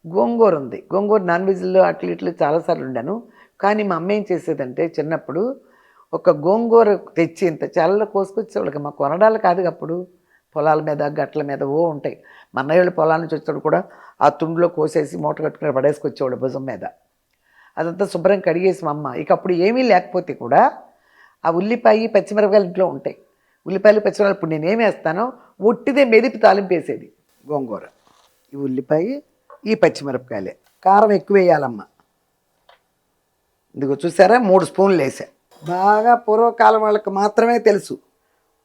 గోంగూర ఉంది. గోంగూర నాన్ వెజ్‌లో అట్లు ఇట్లు చాలాసార్లు వండాను. కానీ మా అమ్మ ఏం చేసేదంటే చిన్నప్పుడు ఒక గోంగూర తెచ్చి ఇంత చాలలో కోసుకొచ్చేవాళ్ళకి. మాకు కొనడాలు కాదుగా అప్పుడు. పొలాల మీద, గట్ల మీద ఉంటాయి. మా అన్నయ్యోళ్ళు పొలాల నుంచి వచ్చేటప్పుడు కూడా ఆ తుండులో కోసేసి మూట కట్టుకుని పడేసుకొచ్చేవాడు భుజం మీద. అదంతా శుభ్రం కడిగేసి మా అమ్మ. ఇక అప్పుడు ఏమీ లేకపోతే కూడా ఆ ఉల్లిపాయ, పచ్చిమిరపకాయలు ఇంట్లో ఉంటాయి. ఉల్లిపాయలు, పచ్చిమిరపకాయలు ఇప్పుడు నేనేమి వేస్తానో ఒట్టిదే మెదిపి తాలింపేసేది గోంగూర. ఈ ఉల్లిపాయ, ఈ పచ్చిమిరపకాయలే. కారం ఎక్కువ వేయాలమ్మ. ఇదిగో చూసారా 3 స్పూన్లు వేసా. బాగా పూర్వకాలం వాళ్ళకి మాత్రమే తెలుసు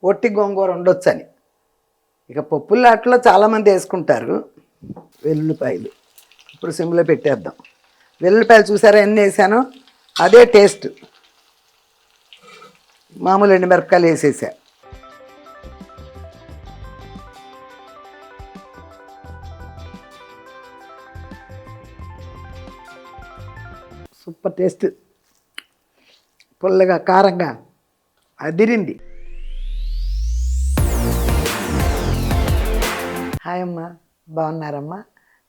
ఒట్టి గోంగూర ఉండొచ్చని. ఇక పప్పులాట్లో చాలామంది వేసుకుంటారు. వెల్లుల్లిపాయలు ఇప్పుడు సిమ్లో పెట్టేద్దాం. వెల్లుల్లిపాయలు చూసారా ఎన్ని వేసానో అదే టేస్ట్. మామూలు ఎండుమిరపకాయలు వేసేసా. సూపర్ టేస్ట్, పుల్లగా కారంగా అదిరింది. హాయ్ అమ్మా, బాగున్నారమ్మా?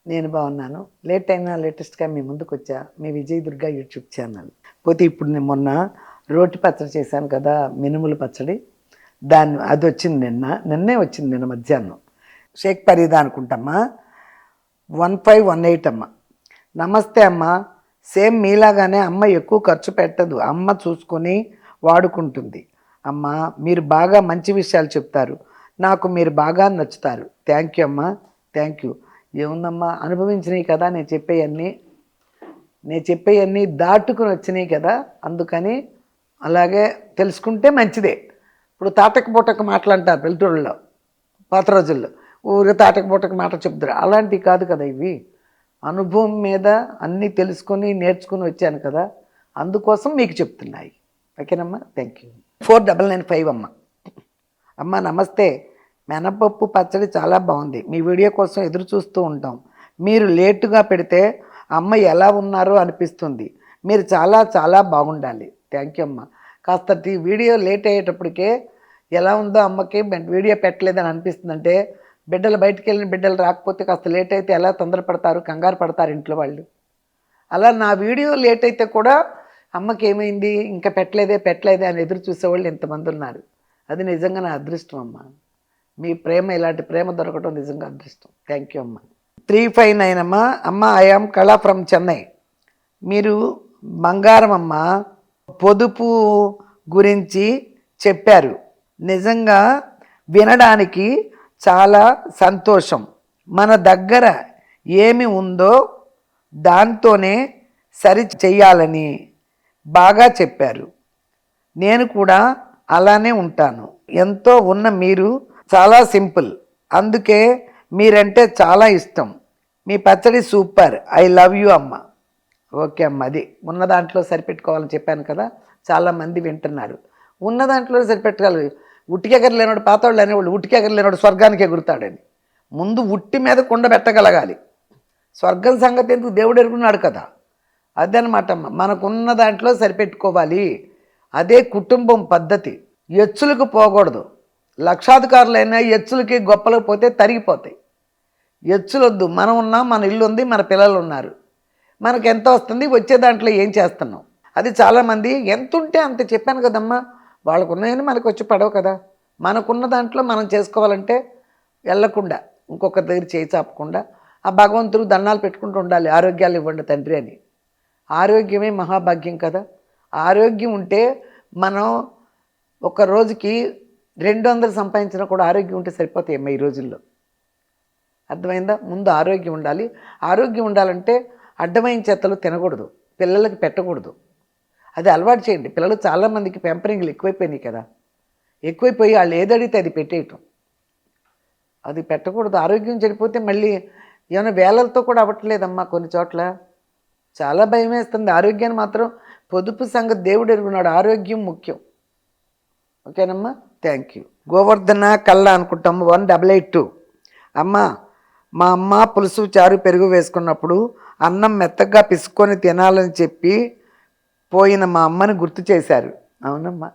నేను బాగున్నాను. లేట్ అయినా లేటెస్ట్గా మీ ముందుకు వచ్చా, మీ విజయ్ దుర్గా యూట్యూబ్ ఛానల్. పోతే ఇప్పుడు నేను మొన్న రోటి పచ్చడి చేశాను కదా, మినుముల పచ్చడి. అది వచ్చింది నిన్నే వచ్చింది, నిన్న మధ్యాహ్నం. షేక్ పరీదా అనుకుంటమ్మా. 1518 అమ్మ. నమస్తే అమ్మ. సేమ్ మీలాగానే అమ్మ ఎక్కువ ఖర్చు పెట్టదు. అమ్మ చూసుకొని వాడుకుంటుంది. అమ్మ మీరు బాగా మంచి విషయాలు చెప్తారు. నాకు మీరు బాగా నచ్చుతారు. థ్యాంక్ యూ అమ్మ, థ్యాంక్ యూ. ఏముందమ్మా, అనుభవించినవి కదా నేను చెప్పేవన్నీ దాటుకుని వచ్చినాయి కదా, అందుకని అలాగే తెలుసుకుంటే మంచిదే. ఇప్పుడు తాటక పూటక మాటలు అంటారు పల్లెటూళ్ళలో, పాత రోజుల్లో ఊరిగా తాటక పూటక మాట చెప్తారు. అలాంటివి కాదు కదా ఇవి. అనుభవం మీద అన్నీ తెలుసుకొని నేర్చుకుని వచ్చాను కదా, అందుకోసం మీకు చెప్తున్నాయి. ఓకేనమ్మా, థ్యాంక్ యూ. 4995 అమ్మ. అమ్మ నమస్తే. మినపప్పు పచ్చడి చాలా బాగుంది. మీ వీడియో కోసం ఎదురు చూస్తూ ఉంటాం. మీరు లేటుగా పెడితే అమ్మ ఎలా ఉన్నారో అనిపిస్తుంది. మీరు చాలా చాలా బాగుండాలి. థ్యాంక్ యూ అమ్మ. కాస్త వీడియో లేట్ అయ్యేటప్పటికే ఎలా ఉందో అమ్మకి వీడియో పెట్టలేదని అనిపిస్తుందంటే, బిడ్డలు బయటికి వెళ్ళిన బిడ్డలు రాకపోతే కాస్త లేట్ అయితే ఎలా తొందరపడతారు, కంగారు పడతారు ఇంట్లో వాళ్ళు. అలా నా వీడియో లేట్ అయితే కూడా అమ్మకి ఏమైంది, ఇంకా పెట్టలేదే అని ఎదురు చూసేవాళ్ళు ఎంతమంది ఉన్నారు. అది నిజంగా నా అదృష్టం అమ్మ. మీ ప్రేమ, ఇలాంటి ప్రేమ దొరకడం నిజంగా అదృష్టం. థ్యాంక్ యూ అమ్మ. 359 అమ్మ. అమ్మ ఐఆమ్ కళ ఫ్రమ్ చెన్నై. మీరు బంగారం అమ్మ. పొదుపు గురించి చెప్పారు. నిజంగా వినడానికి చాలా సంతోషం. మన దగ్గర ఏమి ఉందో దాంతోనే సరి చెయ్యాలని బాగా చెప్పారు. నేను కూడా అలానే ఉంటాను. ఎంతో ఉన్న మీరు చాలా సింపుల్, అందుకే మీరంటే చాలా ఇష్టం. మీ పచ్చడి సూపర్. ఐ లవ్ యూ అమ్మ. ఓకే అమ్మ. అది ఉన్న దాంట్లో సరిపెట్టుకోవాలని చెప్పాను కదా, చాలామంది వింటున్నారు. ఉన్న దాంట్లో సరిపెట్టుకోవాలి. ఉట్టికెగర లేనాడు, పాతవాళ్ళు అనేవాళ్ళు ఉట్టికెగర లేనాడు స్వర్గానికి ఎగురుతాడని. ముందు ఉట్టి మీద కుండ పెట్టగలగాలి. స్వర్గం సంగతి ఎందుకు, దేవుడు ఎరుగున్నాడు కదా. అదనమాట అమ్మ. మనకున్న దాంట్లో సరిపెట్టుకోవాలి. అదే కుటుంబం పద్ధతి. ఎచ్చులకు పోకూడదు. లక్షాధికారులైనా ఎచ్చులకి గొప్పలకు పోతే తరిగిపోతాయి. ఎచ్చులొద్దు. మనం ఉన్నాం, మన ఇల్లు ఉంది, మన పిల్లలు ఉన్నారు. మనకు ఎంత వస్తుంది, వచ్చే దాంట్లో ఏం చేస్తున్నాం. అది చాలామంది ఎంత ఉంటే అంత చెప్పాను కదమ్మా. వాళ్ళకు ఉన్నాయని మనకు వచ్చి పడవు కదా. మనకున్న దాంట్లో మనం చేసుకోవాలంటే వెళ్ళకుండా, ఇంకొకరి దగ్గర చేయి చాపకుండా ఆ భగవంతుడు దండాలు పెట్టుకుంటూ ఉండాలి. ఆరోగ్యాలు ఇవ్వండి తండ్రి అని. ఆరోగ్యమే మహాభాగ్యం కదా. ఆరోగ్యం ఉంటే మనం ఒక రోజుకి 200 సంపాదించినా కూడా ఆరోగ్యం ఉంటే సరిపోతాయమ్మా ఈ రోజుల్లో. అర్థమైందా? ముందు ఆరోగ్యం ఉండాలి. ఆరోగ్యం ఉండాలంటే అడ్డమైన చెత్తలు తినకూడదు, పిల్లలకి పెట్టకూడదు. అది అలవాటు చేయండి. పిల్లలు చాలామందికి పెంపరింగ్లు ఎక్కువైపోయినాయి కదా. ఎక్కువైపోయి వాళ్ళు ఏదడిగితే అది పెట్టేయటం, అది పెట్టకూడదు. ఆరోగ్యం చెడిపోతే మళ్ళీ ఏమైనా వేలలతో కూడా అవ్వట్లేదమ్మా కొన్ని చోట్ల. చాలా భయం వేస్తుంది. ఆరోగ్యాన్ని మాత్రం పొదుపు సంగతి దేవుడు ఎరుగున్నాడు. ఆరోగ్యం ముఖ్యం. ఓకేనమ్మా, థ్యాంక్ యూ. గోవర్ధన కళ్ళ అనుకుంటాము. 1882 అమ్మ. మా అమ్మ పులుసు, చారు, పెరుగు వేసుకున్నప్పుడు అన్నం మెత్తగా పిసుకొని తినాలని చెప్పి పోయిన మా అమ్మని గుర్తు చేశారు. అవునమ్మా,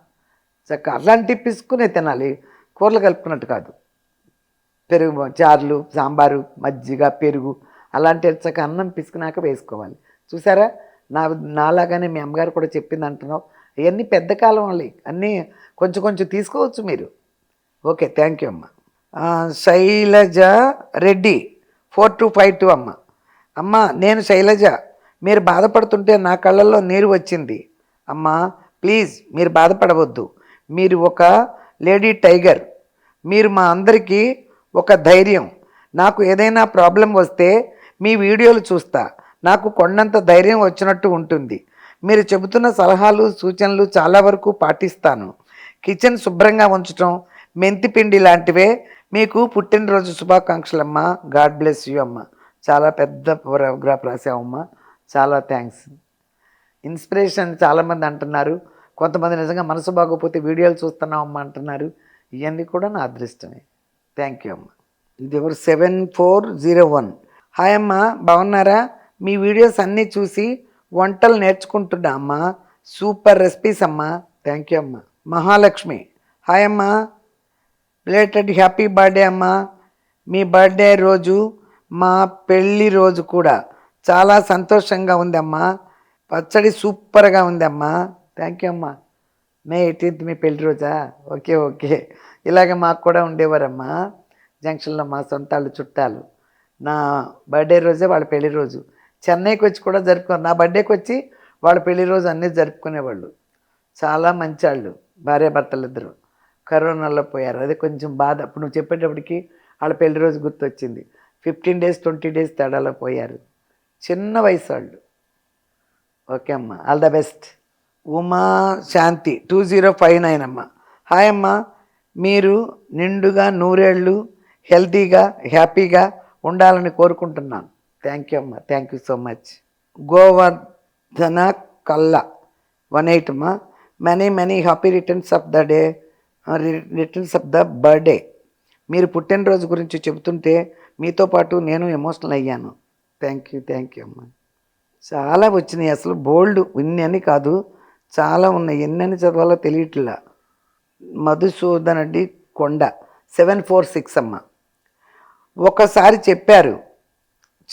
చక్కగా అలాంటి పిసుకునే తినాలి, కూరలు కలుపుకున్నట్టు కాదు. పెరుగు చారులు, సాంబారు, మజ్జిగ, పెరుగు అలాంటి ఇచ్చక అన్నం పిసికినాక వేసుకోవాలి. చూసారా, నాలాగానే మీ అమ్మగారు కూడా చెప్పింది అంటున్నావు. అవన్నీ పెద్ద కాలం వాళ్ళవి, అన్నీ కొంచెం కొంచెం తీసుకోవచ్చు మీరు. ఓకే, థ్యాంక్ యూ అమ్మ. శైలజ రెడ్డి 4252 అమ్మ. అమ్మ నేను శైలజ, మీరు బాధపడుతుంటే నా కళ్ళల్లో నీరు వచ్చింది. అమ్మ ప్లీజ్ మీరు బాధపడవద్దు, మీరు ఒక లేడీ టైగర్, మీరు మా అందరికీ ఒక ధైర్యం. నాకు ఏదైనా ప్రాబ్లం వస్తే మీ వీడియోలు చూస్తా, నాకు కొండంత ధైర్యం వచ్చినట్టు ఉంటుంది. మీరు చెబుతున్న సలహాలు సూచనలు చాలా వరకు పాటిస్తాను. కిచెన్ శుభ్రంగా ఉంచడం, మెంతిపిండి లాంటివే. మీకు పుట్టినరోజు శుభాకాంక్షలమ్మా. గాడ్ బ్లెస్ యూ అమ్మ. చాలా పెద్ద పారాగ్రాఫ్ రాసావమ్మా, చాలా థ్యాంక్స్. ఇన్స్పిరేషన్ చాలామంది అంటున్నారు, కొంతమంది నిజంగా మనసు బాగోపోతే వీడియోలు చూస్తున్నామమ్మా అంటున్నారు. ఇవన్నీ కూడా నా అదృష్టమే. థ్యాంక్ యూ అమ్మ. ఇది ఎవరు 7401. హాయ్ అమ్మ, బాగున్నారా? మీ వీడియోస్ అన్నీ చూసి వంటలు నేర్చుకుంటున్నా అమ్మ, సూపర్ రెసిపీస్ అమ్మ. థ్యాంక్ యూ అమ్మ. మహాలక్ష్మి హాయ్ అమ్మ, రిలేటెడ్ హ్యాపీ బర్త్డే అమ్మ. మీ బర్త్డే రోజు మా పెళ్ళి రోజు కూడా చాలా సంతోషంగా ఉందమ్మా. పచ్చడి సూపర్గా ఉందమ్మా. థ్యాంక్ యూ అమ్మా. మే 18th మీ పెళ్లి రోజా? Okay okay. ఇలాగ మాకు కూడా ఉండేవారమ్మా జంక్షన్లో, మా సొంతాలు చుట్టాలు. నా బర్త్డే రోజే వాళ్ళ పెళ్లి రోజు. చెన్నైకి వచ్చి కూడా జరుపుకున్నారు. నా బర్త్డేకి వచ్చి వాళ్ళ పెళ్లి రోజు అన్నీ జరుపుకునేవాళ్ళు. చాలా మంచి వాళ్ళు, భార్యాభర్తలు ఇద్దరు. కరోనాలో పోయారు, అది కొంచెం బాధ. అప్పుడు నువ్వు చెప్పేటప్పటికి వాళ్ళ పెళ్లి రోజు గుర్తొచ్చింది. 15 days 20 days తేడాలో పోయారు. చిన్న వయసు వాళ్ళు. ఓకే అమ్మ, ఆల్ ద బెస్ట్. ఉమా శాంతి 2059 అమ్మ. హాయ్ అమ్మ, మీరు నిండుగా నూరేళ్ళు హెల్తీగా హ్యాపీగా ఉండాలని కోరుకుంటున్నాను. థ్యాంక్ యూ అమ్మ, thank you so much. Govardhana Kalla 18 అమ్మ. Many happy returns of the day, returns of the birthday. మీరు పుట్టినరోజు గురించి చెబుతుంటే మీతో పాటు నేను ఎమోషనల్ అయ్యాను. థ్యాంక్ యూ అమ్మ. చాలా వచ్చినాయి, అసలు బోల్డ్, ఇన్ని అని కాదు, చాలా ఉన్నాయి. ఎన్నని చదవాలో తెలియట్లా. మధుసూదన్ రెడ్డి కొండ 746 అమ్మ. ఒకసారి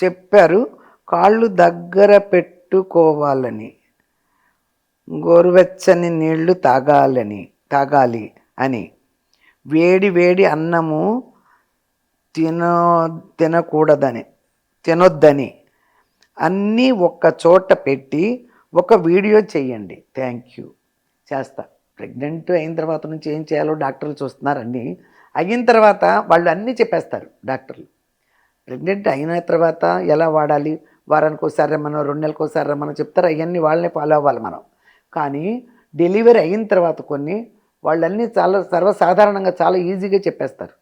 చెప్పారు కాళ్ళు దగ్గర పెట్టుకోవాలని, గోరువెచ్చని నీళ్లు తాగాలి అని, వేడి అన్నము తినొద్దని అన్నీ ఒక్క చోట పెట్టి ఒక వీడియో చేయండి. థ్యాంక్ యూ, చేస్తా. ప్రెగ్నెంట్ అయిన తర్వాత నుంచి ఏం చేయాలో డాక్టర్లు చూస్తున్నారు. అన్నీ అయిన తర్వాత వాళ్ళు అన్నీ చెప్పేస్తారు డాక్టర్లు. ప్రెగ్నెంట్ అయిన తర్వాత ఎలా వాడాలి, వారానికి ఒకసారి రమ్మనో 2 నెలలకు ఒకసారి రమ్మనో చెప్తారు. అవన్నీ వాళ్ళనే ఫాలో అవ్వాలి మనం. కానీ డెలివరీ అయిన తర్వాత కొన్ని వాళ్ళన్నీ చాలా సర్వసాధారణంగా చాలా ఈజీగా చెప్పేస్తారు.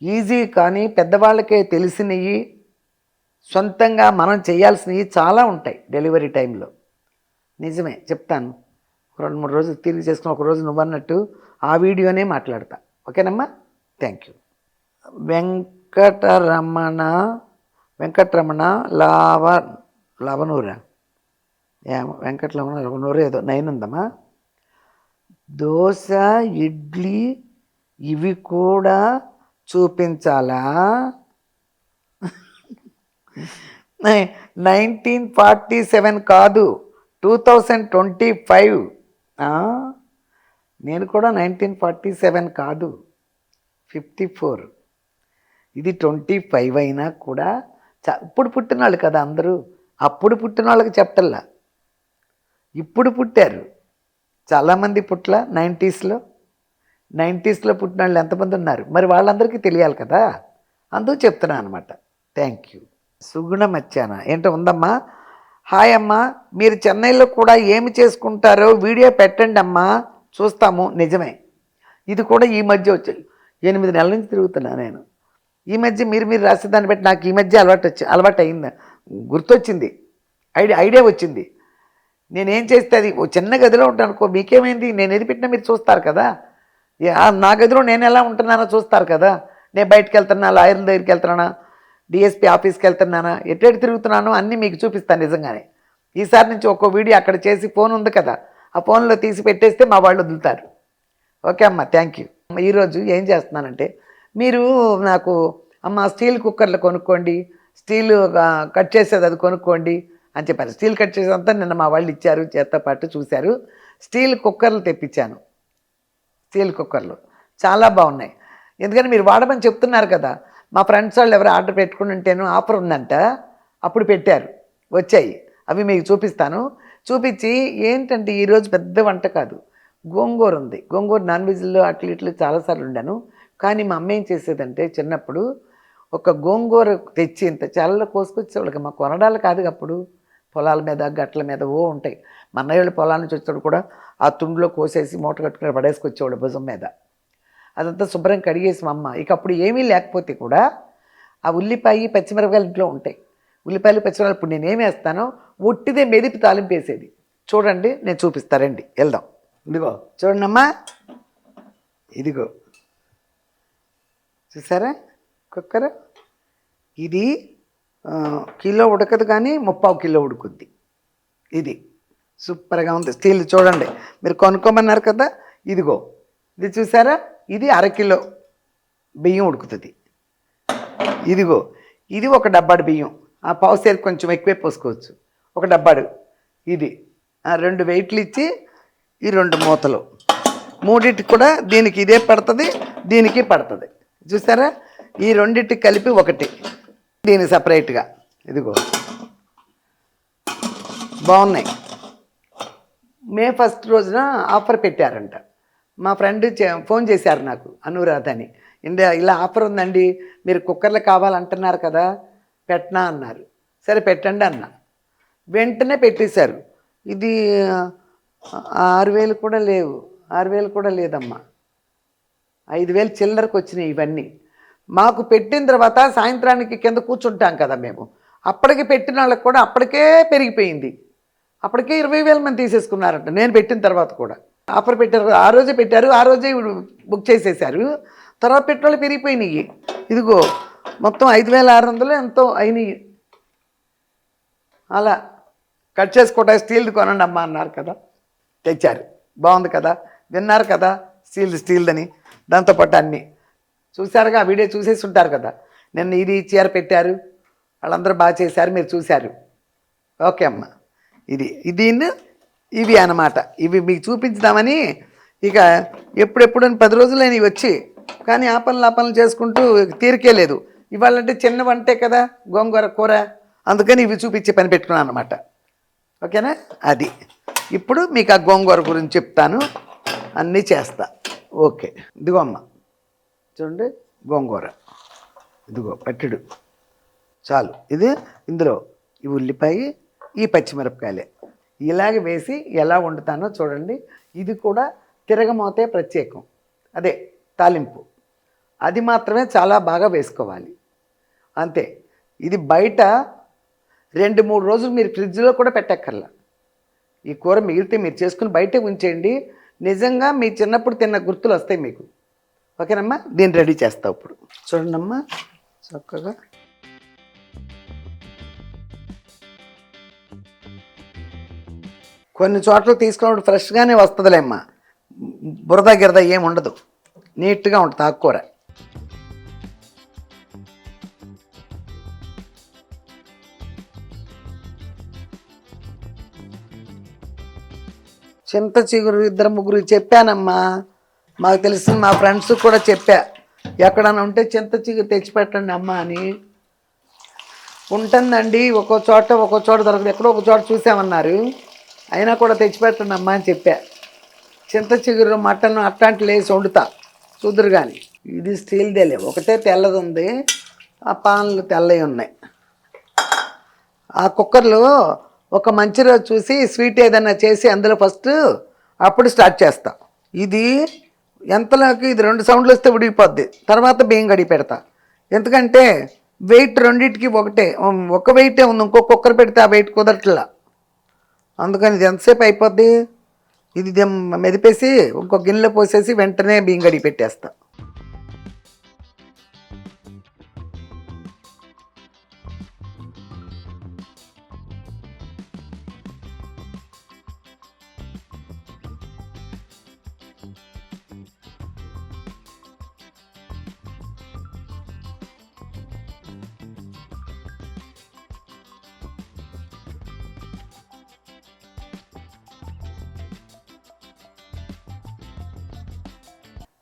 ఈజీ కానీ పెద్దవాళ్ళకే తెలిసినవి, సొంతంగా మనం చేయాల్సినవి చాలా ఉంటాయి డెలివరీ టైంలో. నిజమే చెప్తాను. 2-3 రోజులు తిరిగి చేసుకుని ఒకరోజు నువ్వు అన్నట్టు ఆ వీడియోనే మాట్లాడతా. ఓకేనమ్మా, థ్యాంక్ యూ. వెంకటరమణ లవనూరా, వెంకటరమణ ఏదో 9 ఉందమ్మా. దోశ ఇడ్లీ ఇవి కూడా చూపించాలా? 1947 కాదు, 2025. నేను కూడా 1947 కాదు, 54. ఇది 25 అయినా కూడా ఇప్పుడు పుట్టిన వాళ్ళు కదా అందరూ. అప్పుడు పుట్టిన వాళ్ళకి చెప్పటల్లా, ఇప్పుడు పుట్టారు చాలామంది. 90sలో పుట్టిన వాళ్ళు ఎంతమంది ఉన్నారు, మరి వాళ్ళందరికీ తెలియాలి కదా, అందుకు చెప్తున్నాను అనమాట. Thank you. సుగుణ మచ్చాన ఏంటో ఉందమ్మా. హాయ్ అమ్మా, మీరు చెన్నైలో కూడా ఏమి చేసుకుంటారో వీడియో పెట్టండి అమ్మా, చూస్తాము. నిజమే, ఇది కూడా ఈ మధ్య వచ్చాయి. 8 నెలల నుంచి తిరుగుతున్నా నేను. ఈ మధ్య మీరు రాసేదాన్ని బట్టి నాకు ఈ మధ్య అలవాటు అయింది, గుర్తొచ్చింది, ఐడియా వచ్చింది. నేనేం చేస్తే అది చిన్న గదిలో ఉంటాను అనుకో, మీకేమైంది, నేను ఏది పెట్టినా మీరు చూస్తారు కదా. నా గదిలో నేను ఎలా ఉంటున్నానో చూస్తారు కదా. నేను బయటకు వెళ్తున్నా, లాయర్ల దగ్గరికి వెళ్తున్నానా, డిఎస్పీ ఆఫీస్కి వెళ్తున్నానా, ఎటు తిరుగుతున్నానో అన్నీ మీకు చూపిస్తాను నిజంగానే. ఈసారి నుంచి ఒక్కో వీడియో అక్కడ చేసి, ఫోన్ ఉంది కదా, ఆ ఫోన్లో తీసి పెట్టేస్తే మా వాళ్ళు వదులుతారు. ఓకే అమ్మ, థ్యాంక్ యూ. ఈరోజు ఏం చేస్తున్నానంటే, మీరు నాకు అమ్మ స్టీల్ కుక్కర్లు కొనుక్కోండి, స్టీలు కట్ చేసేది అది కొనుక్కోండి అని చెప్పారు. స్టీల్ కట్ చేసేదంతా నిన్న మా వాళ్ళు ఇచ్చారు, చేత్తో పాటు చూశారు. స్టీల్ కుక్కర్లు తెప్పించాను. స్టీల్ కుక్కర్లు చాలా బాగున్నాయి. ఎందుకంటే మీరు వాడమని చెప్తున్నారు కదా. మా ఫ్రెండ్స్ వాళ్ళు ఎవరు ఆర్డర్ పెట్టుకుని ఉంటేను ఆఫర్ ఉందంట, అప్పుడు పెట్టారు, వచ్చాయి. అవి మీకు చూపిస్తాను. చూపించి ఏంటంటే ఈరోజు పెద్ద వంట కాదు, గోంగూర ఉంది. గోంగూర నాన్ వెజ్లో అట్లు ఇట్లు చాలాసార్లు ఉండాను. కానీ మా అమ్మ ఏం చేసేదంటే చిన్నప్పుడు ఒక గోంగూర తెచ్చి ఇంత చాలా కోసుకొచ్చేవాళ్ళకి. మా కొనడాలు కాదు, అప్పుడు పొలాల మీద గట్ల మీద ఉంటాయి. మా అన్నయ్య వాళ్ళు పొలాల నుంచి వచ్చేటప్పుడు కూడా ఆ తుండిలో కోసేసి మూట కట్టుకుని పడేసుకొచ్చేవాడు భుజం మీద. అదంతా శుభ్రం కడిగేసి మా అమ్మ. ఇక అప్పుడు ఏమీ లేకపోతే కూడా ఆ ఉల్లిపాయ పచ్చిమిరపకాయలు ఇంట్లో ఉంటాయి. ఉల్లిపాయలు పచ్చిమిరపకాయలు ఇప్పుడు నేనేం వేస్తానో ఒట్టిదే మెదిపి తాలింపు వేసేది. చూడండి, నేను చూపిస్తారండి, వెళ్దాం. ఇదిగో చూడండి అమ్మా, ఇదిగో చూసారా కుక్కర్. ఇది కిలో ఉడకదు కానీ 3/4 కిలో ఉడుకుద్ది. ఇది సూపర్గా ఉంది. స్టీల్ చూడండి, మీరు కొనుక్కోమన్నారు కదా. ఇదిగో ఇది చూసారా, ఇది 1/2 కిలో బియ్యం ఉడుకుతుంది. ఇదిగో ఇది 1 డబ్బాడు బియ్యం. ఆ పావుసేరు కొంచెం ఎక్కువే పోసుకోవచ్చు, 1 డబ్బాడు. ఇది 2 వెయిట్లు ఇచ్చి ఈ 2 మూతలు, మూడింటికి కూడా దీనికి ఇదే పడుతుంది, దీనికి పడుతుంది. చూసారా, ఈ రెండింటికి కలిపి 1, దీనికి సపరేట్గా. ఇదిగో బాగున్నాయి. మే 1 రోజున ఆఫర్ పెట్టారంట. మా ఫ్రెండ్ ఫోన్ చేశారు నాకు, అనురాధ అని. ఇలా ఆఫర్ ఉందండి, మీరు కుక్కర్లు కావాలంటున్నారు కదా, పెట్టనా అన్నారు. సరే పెట్టండి అన్న. వెంటనే పెట్టేశారు. ఇది 6,000 కూడా లేవు, 6,000 కూడా లేదమ్మా, 5,000 చిల్లరకు వచ్చినాయి ఇవన్నీ. మాకు పెట్టిన తర్వాత సాయంత్రానికి కింద కూర్చుంటాం కదా మేము, అప్పటికి పెట్టిన వాళ్ళకి కూడా అప్పటికే పెరిగిపోయింది. అప్పటికే 20,000 మంది తీసేసుకున్నారంట నేను పెట్టిన తర్వాత కూడా. ఆఫర్ పెట్టారు, ఆ రోజే పెట్టారు, ఆ రోజే బుక్ చేసేసారు. తర్వాత పెట్రోల్ పెరిగిపోయినాయి. ఇదిగో మొత్తం 5,600 ఎంతో అయినాయి. అలా కట్ చేసుకోవడానికి స్టీల్ది కొనండి అమ్మా అన్నారు కదా, తెచ్చారు. బాగుంది కదా, విన్నారు కదా, స్టీల్దని. దాంతోపాటు అన్నీ చూశారుగా, ఆ వీడియో చూసేసి ఉంటారు కదా. నిన్న ఇది చీర పెట్టారు, వాళ్ళందరూ బాగా చేశారు, మీరు చూశారు. ఓకే అమ్మ, దీన్ని ఇవి అన్నమాట. ఇవి మీకు చూపించుదామని. ఇక ఎప్పుడెప్పుడు 10 రోజులైన వచ్చి, కానీ ఆ పనులు చేసుకుంటూ తీరికే లేదు. ఇవాళంటే చిన్న వంటే కదా, గోంగూర కూర, అందుకని ఇవి చూపించే పని పెట్టుకున్నాను అనమాట. ఓకేనా, అది. ఇప్పుడు మీకు ఆ గోంగూర గురించి చెప్తాను, అన్నీ చేస్తా. ఓకే, ఇదిగో అమ్మ చూడండి, గోంగూర ఇదిగో పట్టెడు చాలు. ఇది ఇందులో ఈ ఉల్లిపాయ, ఈ పచ్చిమిరపకాయలే ఇలాగ వేసి ఎలా వండుతానో చూడండి. ఇది కూడా తిరగమోతే ప్రత్యేకం, అదే తాలింపు, అది మాత్రమే చాలా బాగా వేసుకోవాలి, అంతే. ఇది బయట 2-3 రోజులు మీరు ఫ్రిడ్జ్లో కూడా పెట్టక్కర్లా. ఈ కూర మిగిలితే మీరు చేసుకుని బయటే ఉంచేయండి, నిజంగా మీ చిన్నప్పుడు తిన్న గుర్తులు వస్తాయి మీకు. ఓకేనమ్మా, దీన్ని రెడీ చేస్తా ఇప్పుడు. చూడండి అమ్మా, చక్కగా కొన్ని చోట్ల తీసుకున్నప్పుడు ఫ్రెష్గానే వస్తుందిలేమ్మా, బురద గిరద ఏమి ఉండదు, నీట్గా ఉంటుంది ఆకుకూర. చింత చిగురు 2-3 చెప్పానమ్మా, మాకు తెలిసిన మా ఫ్రెండ్స్ కూడా చెప్పా, ఎక్కడన్నా ఉంటే చింత చిగురు తెచ్చిపెట్టండి అమ్మ అని. ఉంటుందండి, ఒక్కో చోట దొరకదు, ఎక్కడో ఒక చోట చూసామన్నారు, అయినా కూడా తెచ్చిపెట్టండి అమ్మ అని చెప్పా. చింత చిగురు మటన్ అట్లాంటి లేసి వండుతా, చూదురు. కానీ ఇది స్టీల్దేలే, ఒకటే తెల్లది ఉంది, ఆ పాన్లు తెల్లవి ఉన్నాయి. ఆ కుక్కర్లో ఒక మంచి రోజు చూసి స్వీట్ ఏదైనా చేసి అందులో ఫస్ట్ అప్పుడు స్టార్ట్ చేస్తా. ఇది ఎంతలోకి ఇది 2 సౌండ్లు వస్తే ఉడికిపోద్ది, తర్వాత బియ్యం కడిగి పెడతా. ఎందుకంటే వెయిట్ రెండింటికి ఒకటే, ఒక వెయిటే ఉంది, ఇంకో కుక్కర్ పెడితే ఆ వెయిట్ కుదరట్లా, అందుకని ఇది ఎంతసేపు అయిపోద్ది. ఇది మెదిపేసి ఇంకో గిన్నెలో పోసేసి వెంటనే బియ్యం కడిగి పెట్టేస్తా.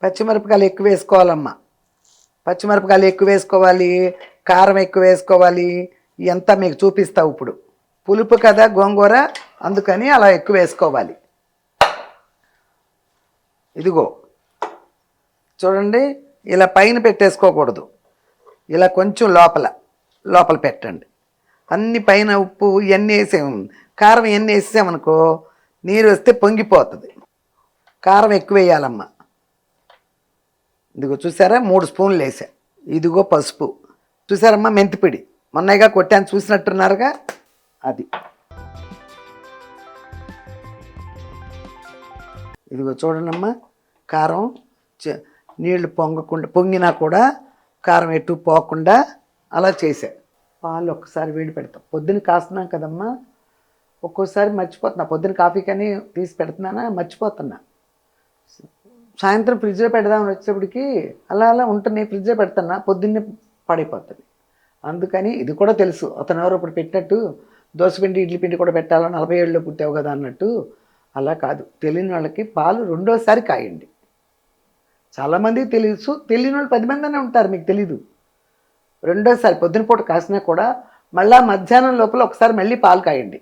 పచ్చిమిరపకాయలు ఎక్కువ వేసుకోవాలమ్మా. పచ్చిమిరపకాయలు ఎక్కువ వేసుకోవాలి, కారం ఎక్కువ వేసుకోవాలి. ఇదంతా మీకు చూపిస్తావు ఇప్పుడు. పులుపు కదా గోంగూర, అందుకని అలా ఎక్కువ వేసుకోవాలి. ఇదిగో చూడండి, ఇలా పైన పెట్టేసుకోకూడదు, ఇలా కొంచెం లోపల పెట్టండి. అన్ని పైన ఉప్పు ఇవన్నీ వేసాము, కారం ఇవన్నీ వేసామనుకో నీరు వస్తే పొంగిపోతుంది. కారం ఎక్కువ వేయాలమ్మా. ఇదిగో చూసారా 3 స్పూన్లు వేసా. ఇదిగో పసుపు చూసారమ్మా, మెంతిపిడి మొన్నగా కొట్టాను చూసినట్టున్నారుగా, అది. ఇదిగో చూడండమ్మా, కారం నీళ్లు పొంగినా కూడా కారం ఎటు పోకుండా అలా చేసా. పాలు ఒక్కసారి వేడి పెడతాం. పొద్దున్న కాస్తున్నాం కదమ్మా, ఒక్కోసారి మర్చిపోతున్నా. పొద్దున్న కాఫీ కానీ తీసి పెడుతున్నానా, మర్చిపోతున్నా. సాయంత్రం ఫ్రిడ్జ్లో పెడదామని వచ్చేప్పటికి అలా ఉంటుంది, ఫ్రిడ్జ్లో పెడుతున్నా, పొద్దున్నే పడైపోతుంది. అందుకని ఇది కూడా తెలుసు, అతను ఎవరో ఇప్పుడు పెట్టినట్టు దోశపిండి ఇడ్లీ పిండి కూడా పెట్టాలో 47లో పుట్టావు కదా అన్నట్టు. అలా కాదు, తెలియని వాళ్ళకి పాలు రెండోసారి కాయండి. చాలామందికి తెలుసు, తెలియని వాళ్ళు 10 మంది ఉంటారు, మీకు తెలీదు. రెండోసారి పొద్దున పూట కాసినా కూడా మళ్ళీ మధ్యాహ్నం లోపల ఒకసారి మళ్ళీ పాలు కాయండి,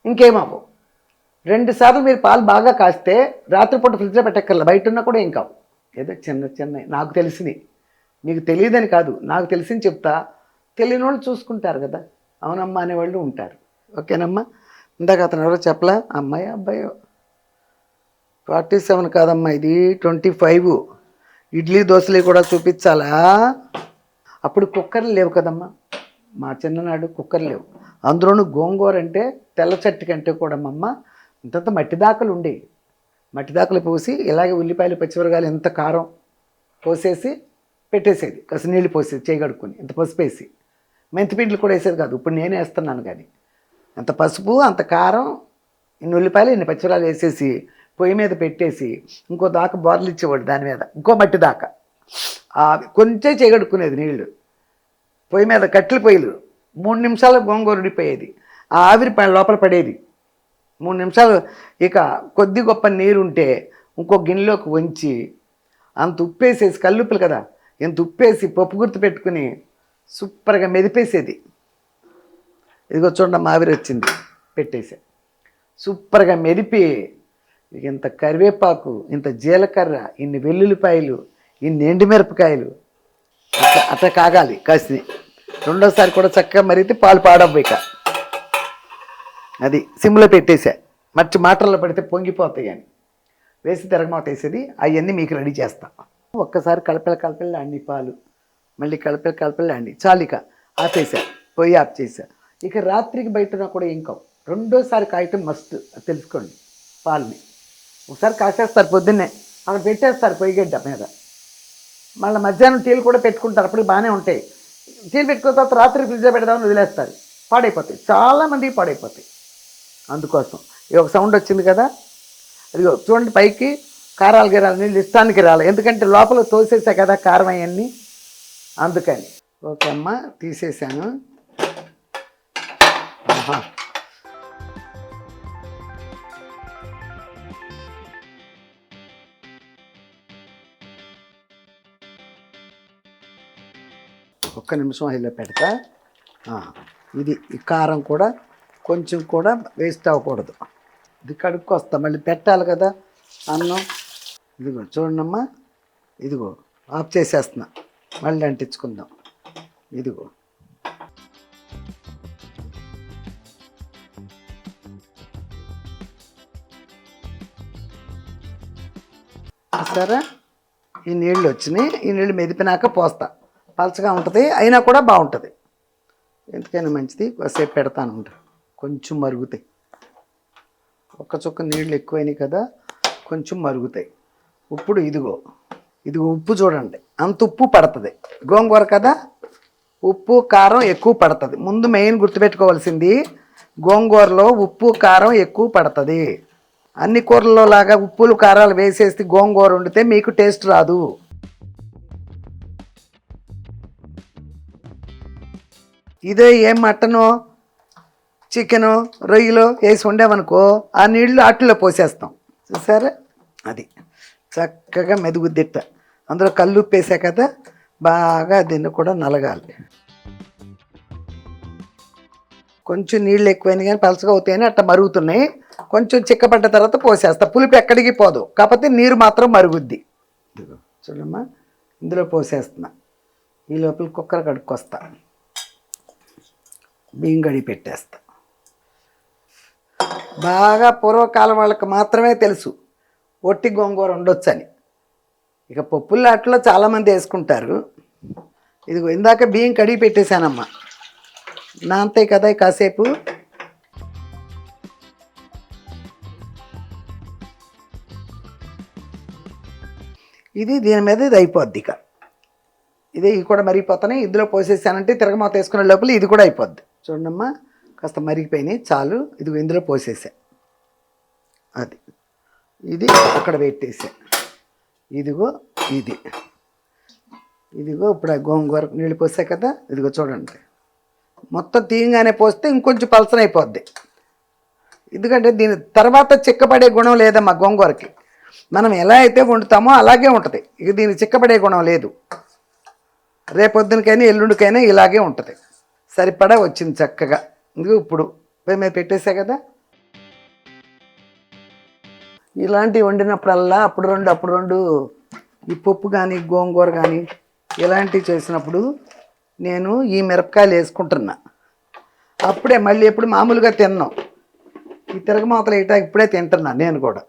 ఇంకేమవు. 2 సార్లు మీరు పాలు బాగా కాస్తే రాత్రిపూట ఫ్రిడ్జ్లో పెట్టక్కర్ల, బయట ఉన్నా కూడా ఏం కావు. ఏదో చిన్న నాకు తెలిసినవి, మీకు తెలియదని కాదు, నాకు తెలిసింది చెప్తా. తెలియని వాళ్ళు చూసుకుంటారు కదా, అవునమ్మా అనేవాళ్ళు ఉంటారు. ఓకేనమ్మా. ఇందాక అతను ఎవరో చెప్పలా, అమ్మాయి అబ్బాయో 47 కాదమ్మా, ఇది 25. ఇడ్లీ దోశలు కూడా చూపించాలా? అప్పుడు కుక్కర్లు లేవు కదమ్మా, మా చిన్ననాడు కుక్కర్లు లేవు. అందులోనూ గోంగూర అంటే తెల్ల చట్టి కంటే కూడా అమ్మ ఇంతంత మట్టి దాకలు ఉండేవి. మట్టి దాకలు పోసి ఇలాగే ఉల్లిపాయలు పచ్చిమిరకాయలు ఎంత కారం పోసేసి పెట్టేసేది, కాస్త నీళ్ళు పోసేది చేయగడుక్కొని, ఇంత పసుపు వేసి. మెంతిపిండిలు కూడా వేసేది కాదు, ఇప్పుడు నేనే వేస్తున్నాను. కానీ అంత పసుపు అంత కారం, ఇన్ని ఉల్లిపాయలు ఇన్ని పచ్చిమిరకాయలు వేసేసి పొయ్యి మీద పెట్టేసి ఇంకో దాకా బోర్లు ఇచ్చేవాడు, దాని మీద ఇంకో మట్టి దాకా కొంచెం చేయగడుక్కునేది నీళ్ళు. పొయ్యి మీద కట్టెల పొయ్యిలు 3 నిమిషాలు గోంగూర ఉడిపోయేది, ఆ ఆవిరి లోపల పడేది. 3 నిమిషాలు. ఇక కొద్ది గొప్ప నీరుంటే ఇంకో గిన్నెలోకి వంచి అంత ఉప్పేసేసి, కల్లుప్పులు కదా, ఇంత ఉప్పేసి పప్పు గుర్తు పెట్టుకుని సూపర్గా మెదిపేసేది. ఇదిగో చూడండి ఆవిరి వచ్చింది, పెట్టేసా. సూపర్గా మెదిపి ఇంత కరివేపాకు, ఇంత జీలకర్ర, ఇన్ని వెల్లుల్లిపాయలు, ఇన్ని ఎండుమిరపకాయలు అట్లా కాగాలి కాసి. రెండోసారి కూడా చక్కగా మరిగితే పాలు పాడవ్వక అది సిమ్లో పెట్టేసా. మర్చి మాటల్లో పడితే పొంగిపోతాయి అని వేసి తిరగమాత వేసేది. అవన్నీ మీకు రెడీ చేస్తా. ఒక్కసారి కలపలు అండి పాలు, మళ్ళీ కలపలు అండి చాలు. ఇక ఆపేసా, పొయ్యి ఆఫ్ చేసా. ఇక రాత్రికి బయటనా కూడా ఏం కావు. రెండోసారి కాయటం మస్ట్, తెలుసుకోండి. పాలని ఒకసారి కాసేస్తారు పొద్దున్నే, అక్కడ పెట్టేస్తారు పొయ్యిగడ్డ మీద. మళ్ళీ మధ్యాహ్నం టీలు కూడా పెట్టుకుంటారు, అప్పటికి బాగానే ఉంటాయి. టీలు పెట్టుకున్న తర్వాత రాత్రి ఫ్రిడ్జ్లో పెడదామని వదిలేస్తారు, పాడైపోతాయి. చాలామందికి పాడైపోతాయి. అందుకోసం ఇది ఒక సౌండ్ వచ్చింది కదా, అదిగో చూడండి పైకి కారాలు గిరాలు నీళ్ళు ఇష్టానికి రాలి, ఎందుకంటే లోపల తోసేసా కదా కారం అవన్నీ, అందుకని. ఓకే అమ్మ, తీసేసాను. ఒక్క నిమిషం హైలో పెడతా. ఇది ఈ కారం కూడా కొంచెం కూడా వేస్ట్ అవ్వకూడదు. ఇది కడుక్కొస్తా, మళ్ళీ పెట్టాలి కదా అన్నం. ఇదిగో చూడమ్మా, ఇదిగో ఆఫ్ చేసేస్తున్నా, మళ్ళీ అంటించుకుందాం. ఇదిగో సరే, ఈ నీళ్ళు వచ్చినాయి. ఈ నీళ్ళు మెదిపినాక పోస్తా. పలచగా ఉంటుంది, అయినా కూడా బాగుంటుంది. ఎందుకైనా మంచిది. కాసేపు పెడతాను ఉంటా, కొంచెం మరుగుతాయి. ఒక్క చుక్క నీళ్ళు ఎక్కువైనాయి కదా, కొంచెం మరుగుతాయి. ఇప్పుడు ఇదిగో ఉప్పు చూడండి, అంత ఉప్పు పడుతుంది. గోంగూర కదా, ఉప్పు కారం ఎక్కువ పడుతుంది. ముందు మెయిన్ గుర్తుపెట్టుకోవాల్సింది, గోంగూరలో ఉప్పు కారం ఎక్కువ పడుతుంది. అన్ని కూరల్లో లాగా ఉప్పులు కారాలు వేసేసి గోంగూర వండితే మీకు టేస్ట్ రాదు. ఇదే ఏం మటను చికెను రొయ్యలు వేసి వండామనుకో, ఆ నీళ్లు అట్లలో పోసేస్తాం. చూసారా, అది చక్కగా మెదుగుద్దిట్ట. అందులో కళ్ళు ఉప్పేసా కదా, బాగా దీన్ని కూడా నలగాలి. కొంచెం నీళ్ళు ఎక్కువైనా కానీ పలసగా అవుతాయని అట్లా మరుగుతున్నాయి. కొంచెం చిక్కబడ్డ తర్వాత పోసేస్తా. పులుపు ఎక్కడికి పోదు, కాకపోతే నీరు మాత్రం మరుగుద్ది. చూడమ్మా, ఇందులో పోసేస్తున్నా. ఈ లోపల కుక్కర్ కడుక్కొస్తా, బియ్యం కడిగి పెట్టేస్తా. బాగా పూర్వకాలం వాళ్ళకి మాత్రమే తెలుసు ఒట్టి గోంగూర ఉండొచ్చని. ఇక పప్పులాట్లో చాలామంది వేసుకుంటారు. ఇదిగో ఇందాక బియ్యం కడిగి పెట్టేశానమ్మా, నాంతాయి కదా కాసేపు. దీని మీద ఇది అయిపోద్ది. ఇక ఇవి కూడా మరిగిపోతున్నాయి. ఇందులో పోసేసానంటే తిరగమాత వేసుకునే లోపల ఇది కూడా అయిపోద్ది. చూడమ్మా, కాస్త మరిగిపోయినాయి, చాలు. ఇదిగో ఇందులో పోసేసా. అది ఇది అక్కడ పెట్టేసా. ఇదిగో ఇదిగో ఇప్పుడు ఆ గోంగూర నీళ్ళు పోసా కదా. ఇదిగో చూడండి, మొత్తం తీయంగానే పోస్తే ఇంకొంచెం పలసన అయిపోద్ది. ఎందుకంటే దీని తర్వాత చిక్కబడే గుణం లేదమ్మా గోంగూరకి. మనం ఎలా అయితే వండుతామో అలాగే ఉంటుంది. ఇక దీనికి చిక్కబడే గుణం లేదు. రేపొద్దునకైనా ఎల్లుండికైనా ఇలాగే ఉంటుంది. సరిపడా వచ్చింది చక్కగా. ఇందుకు ఇప్పుడు మేము పెట్టేసా కదా. ఇలాంటివి వండినప్పుడల్లా అప్పుడు రెండు ఈ పప్పు కానీ గోంగూర కానీ ఇలాంటివి చేసినప్పుడు నేను ఈ మిరపకాయలు వేసుకుంటున్నా. అప్పుడే మళ్ళీ ఎప్పుడు మామూలుగా తిన్నాం, ఈ తిరగమాతలు వేయటా ఇప్పుడే తింటున్నా నేను కూడా.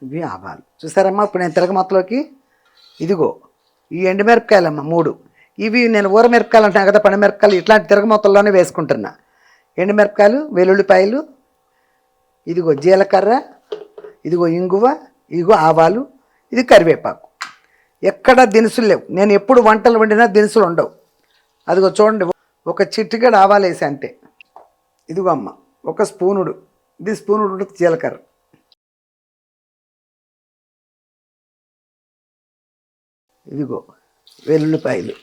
ఇవి ఆవాలు చూసారమ్మా. ఇప్పుడు నేను తిరగమాతలోకి ఇదిగో ఈ ఎండుమిరపకాయలమ్మ 3. ఇవి నేను ఊరమిరపకాయలు అంటాను కదా, పండుమిరపకాయలు, ఇట్లాంటి తిరగమాతల్లోనే వేసుకుంటున్నా. ఎండుమిరపకాయలు, వెల్లుల్లిపాయలు, ఇదిగో జీలకర్ర, ఇదిగో ఇంగువ, ఇదిగో ఆవాలు, ఇది కరివేపాకు. ఎక్కడ దినుసులు లేవు. నేను ఎప్పుడు వంటలు వండినా దినుసులు ఉండవు. అదిగో చూడండి, ఒక చిటికెడు ఆవాలు వేసి అంతే. ఇదిగో అమ్మ ఒక స్పూనుడు, ఇది స్పూనుడు జీలకర్ర, ఇదిగో వెల్లుల్లిపాయలు.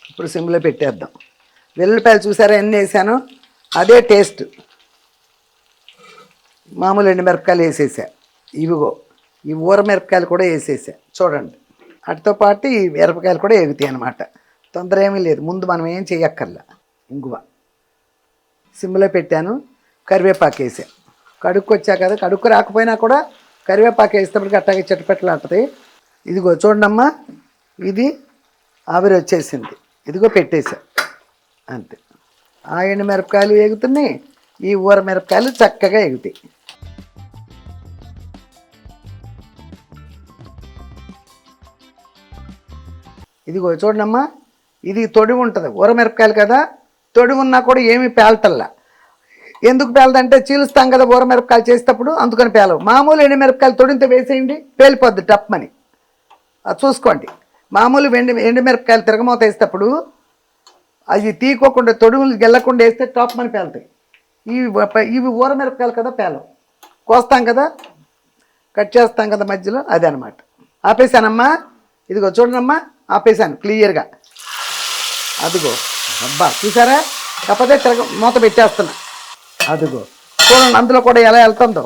ఇప్పుడు సిమ్లో పెట్టేద్దాం. వెల్లుల్లిపాయలు చూసారా ఎన్ని వేసానో, అదే టేస్ట్. మామూలు ఎండుమిరపకాయలు వేసేసా. ఇవిగో ఈ ఊరమిరపకాయలు కూడా వేసేసా చూడండి. వాటితో పాటు ఈ మిరపకాయలు కూడా ఎగుతాయి అన్నమాట. తొందర ఏమీ లేదు, ముందు మనం ఏం చేయక్కర్లా. ఇంగువ సిమ్లో పెట్టాను. కరివేపాకు వేసా. కడుక్కొచ్చా కదా, కడుక్కు రాకపోయినా కూడా కరివేపాకు వేసేటప్పటికి అట్టాగే చెట్టుపెట్టలు అంటది. ఇదిగో చూడండమ్మా, ఇది ఆవిరి వచ్చేసింది. ఇదిగో పెట్టేసా అంతే. ఆ ఎండుమిరపకాయలు ఎగుతున్నాయి, ఈ ఊరమిరపకాయలు చక్కగా ఎగుతాయి. ఇదిగో చూడమ్మా, ఇది తొడివి ఉంటుంది. ఊరమిరపకాయలు కదా, తొడివి ఉన్నా కూడా ఏమీ పేలటల్లా. ఎందుకు పేలదంటే చీలుస్తాం కదా ఊరమిరపకాయలు చేసేటప్పుడు, అందుకని పేలవు. మామూలు ఎండుమిరపకాయలు తొడింత వేసేయండి, పేలిపోద్ది టప్మని. అది చూసుకోండి. మామూలు ఎండుమిరపకాయలు తిరగమూత వేసేటప్పుడు అవి తీకోకుండా తొడుగులు గెల్లకుండా వేస్తే టప్మని పేలుతాయి. ఇవి ఊరమిరపకాయలు కదా, పేలవు. కోస్తాం కదా, కట్ చేస్తాం కదా మధ్యలో, అదే అనమాట. ఆపేసానమ్మా. ఇదిగో చూడనమ్మా, ఆపేసాను క్లియర్గా. అదిగో అబ్బా చూసారా, కాకపోతే మూత పెట్టేస్తున్నా. అదిగో చూడండి, అందులో కూడా ఎలా వెళ్తుందో.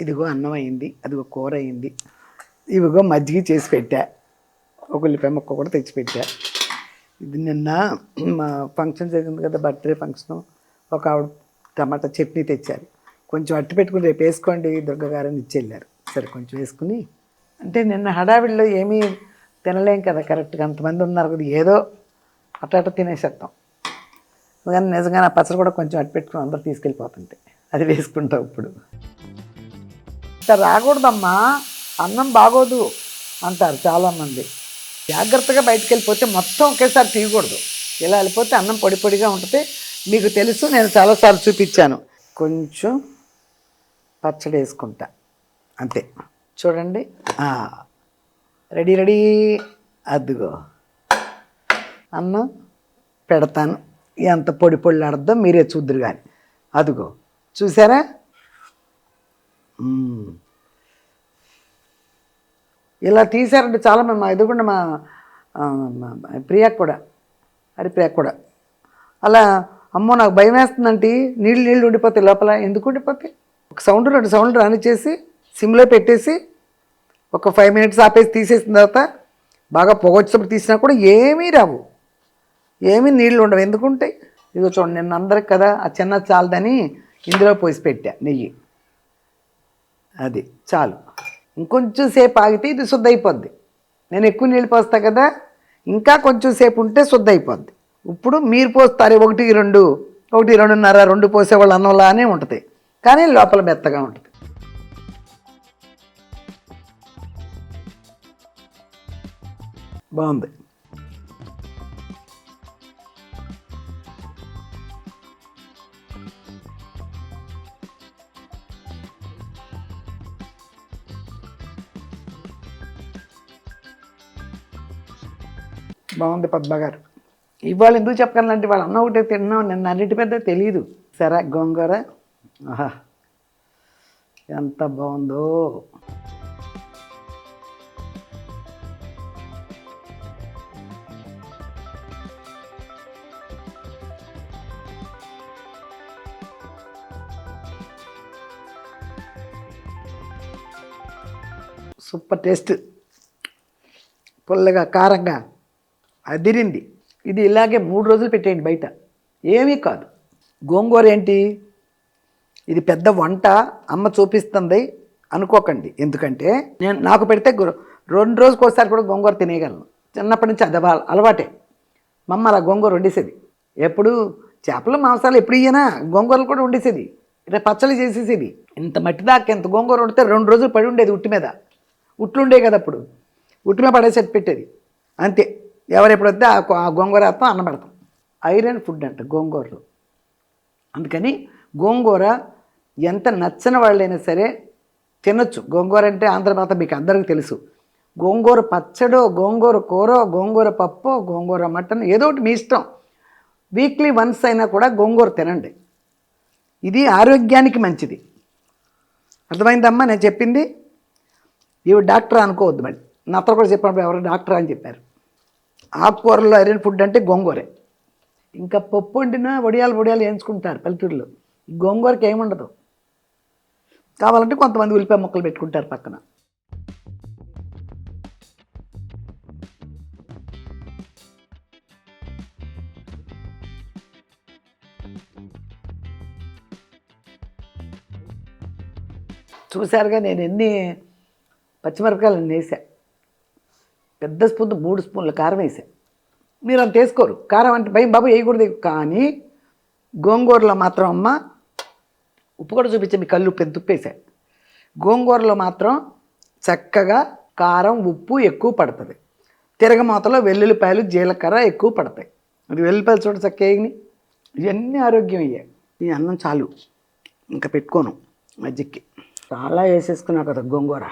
ఇదిగో అన్నం అయింది, అదిగో కూర అయింది. ఇవిగో మజ్జిగ చేసి పెట్టా, ఒక ఉల్లిపాయ ముక్క కూడా తెచ్చిపెట్టా. ఇది నిన్న మా ఫంక్షన్ జరిగింది కదా, బర్త్డే ఫంక్షను, ఒక ఆవిడ టమాటా చట్నీ తెచ్చారు. కొంచెం అట్టు పెట్టుకుని రేపు వేసుకోండి దుర్గగారని ఇచ్చెళ్ళారు. సరే కొంచెం వేసుకుని, అంటే నిన్న హడావిడిలో ఏమీ తినలేం కదా కరెక్ట్గా, అంతమంది ఉన్నారు కదా, ఏదో అట్ట తినేసేస్తాం. కానీ నిజంగా నా పచ్చడి కూడా కొంచెం అట్టు పెట్టుకుని అందరూ తీసుకెళ్ళిపోతుంటే అది వేసుకుంటాం. ఇప్పుడు ఇట్లా రాకూడదమ్మా, అన్నం బాగోదు అంటారు చాలామంది. జాగ్రత్తగా బయటికి వెళ్ళిపోతే మొత్తం ఒకేసారి తీయకూడదు. ఇలా వెళ్ళిపోతే అన్నం పొడి పొడిగా ఉంటుంది. మీకు తెలుసు, నేను చాలాసార్లు చూపించాను. కొంచెం పచ్చడి వేసుకుంటా. అంతే. చూడండి, రెడీ రెడీ. అదిగో అన్నం పెడతాను, ఎంత పొడి పొడిలాడద్దో మీరే చూద్దరు కానీ. అదిగో చూసారా, ఇలా తీసారంటే చాలామంది మా ఎదుగుండా మా ప్రియాకు కూడా, హరిప్రియాకు కూడా అలా, అమ్మో నాకు భయం వేస్తుందంటే నీళ్ళు ఉండిపోతాయి లోపల. ఎందుకు ఉండిపోతాయి? ఒక సౌండ్ 2 సౌండ్లు రానిచ్చేసి సిమ్లో పెట్టేసి ఒక 5 మినిట్స్ ఆపేసి తీసేసిన తర్వాత బాగా పొగొచ్చినప్పుడు తీసినా కూడా ఏమీ రావు, ఏమీ నీళ్ళు ఉండవు. ఎందుకుంటాయి? ఇదిగో చూడండి, నిన్న అందరికి కదా ఆ చిన్న చాలదని ఇందులో పోసి పెట్టా నెయ్యి. అది చాలు. ఇంకొంచెం సేపు ఆగితే ఇది శుద్ధ అయిపోద్ది. నేను ఎక్కువ నీళ్ళు పోస్తా కదా, ఇంకా కొంచెం సేపు ఉంటే శుద్ధ అయిపోద్ది. ఇప్పుడు మీరు పోస్తారు 1, 2, 1, 2.5, 2 పోసేవాళ్ళు అన్నంలానే ఉంటుంది, కానీ లోపల మెత్తగా ఉంటుంది. బాగుంది. బాగుంది పద్మ గారు. ఇవాళ ఎందుకు చెప్పగలంటే వాళ్ళు అన్న ఒకటే తిన్నాం, నిన్న అన్నిటి పెద్ద తెలియదు. సరే గోంగూర, ఆహా ఎంత బాగుందో. సూపర్ టేస్ట్, పుల్లగా కారంగా అదిరింది. ఇది ఇలాగే 3 రోజులు పెట్టేయండి బయట, ఏమీ కాదు. గోంగూర ఏంటి, ఇది పెద్ద వంట అమ్మ చూపిస్తుంది అనుకోకండి. ఎందుకంటే నాకు పెడితే 2 రోజులకు ఒకసారి కూడా గోంగూర తినేయగలను. చిన్నప్పటి నుంచి అది అలవాటే. మా అమ్మ అలా గోంగూర వండేసేది. ఎప్పుడు చేపలు మాంసాలు ఎప్పుడు ఇయ్యనా, గోంగూరలు కూడా వండేసేది. ఇలా పచ్చళ్ళు చేసేసేది. ఇంత మట్టి దాకా ఎంత గోంగూర వండితే 2 రోజులు పడి ఉండేది ఉట్టి మీద. ఉట్లుండే కదా అప్పుడు, ఉట్టి మీద పడేసేది పెట్టేది అంతే. ఎవరెప్పుడు వస్తే ఆ గోంగూర వేస్తాం, అన్నం పెడతాం. ఐరన్ ఫుడ్ అంట గోంగూరలో. అందుకని గోంగూర ఎంత నచ్చని వాళ్ళైనా సరే తినొచ్చు. గోంగూర అంటే ఆంధ్ర భాష మీకు అందరికీ తెలుసు. గోంగూర పచ్చడో, గోంగూర కూర, గోంగూర పప్పు, గోంగూర మటన్, ఏదో ఒకటి మీ ఇష్టం. వీక్లీ వన్స్ అయినా కూడా గోంగూర తినండి. ఇది ఆరోగ్యానికి మంచిది. అర్థమైందమ్మా నేను చెప్పింది? ఇవి డాక్టర్ అనుకోవద్దు. మళ్ళీ నాతో కూడా చెప్పినప్పుడు ఎవరు డాక్టర్ అని చెప్పారు. ఆకుకూరలో ఐరన్ ఫుడ్ అంటే గోంగూరే. ఇంకా పప్పు వండినా వడియాలు వేయించుకుంటారు పల్లెటూరులో. గోంగూరకి ఏముండదు. కావాలంటే కొంతమంది ఉల్లిపాయ ముక్కలు పెట్టుకుంటారు పక్కన. చూశారుగా నేను ఎన్ని పచ్చిమిరపకాయలు వేసా. పెద్ద స్పూన్ 3 స్పూన్ల కారం వేసా. మీరు అంత వేసుకోరు కారం అంటే, భయం బాబు వేయకూడదు. కానీ గోంగూరలో మాత్రం అమ్మ ఉప్పు కూడా చూపించే, మీ కళ్ళు పెద్ద ఉప్పు వేసా. గోంగూరలో మాత్రం చక్కగా కారం ఉప్పు ఎక్కువ పడుతుంది. తిరగమాతలో వెల్లుల్లిపాయలు జీలకర్ర ఎక్కువ పడతాయి. అది వెల్లుల్లిపాయలు చూడ చక్కగా ఇవన్నీ ఆరోగ్యం అయ్యాయి. ఈ అన్నం చాలు, ఇంకా పెట్టుకోను మజ్జిగకి. చాలా వేసేసుకున్నా కదా గోంగూర.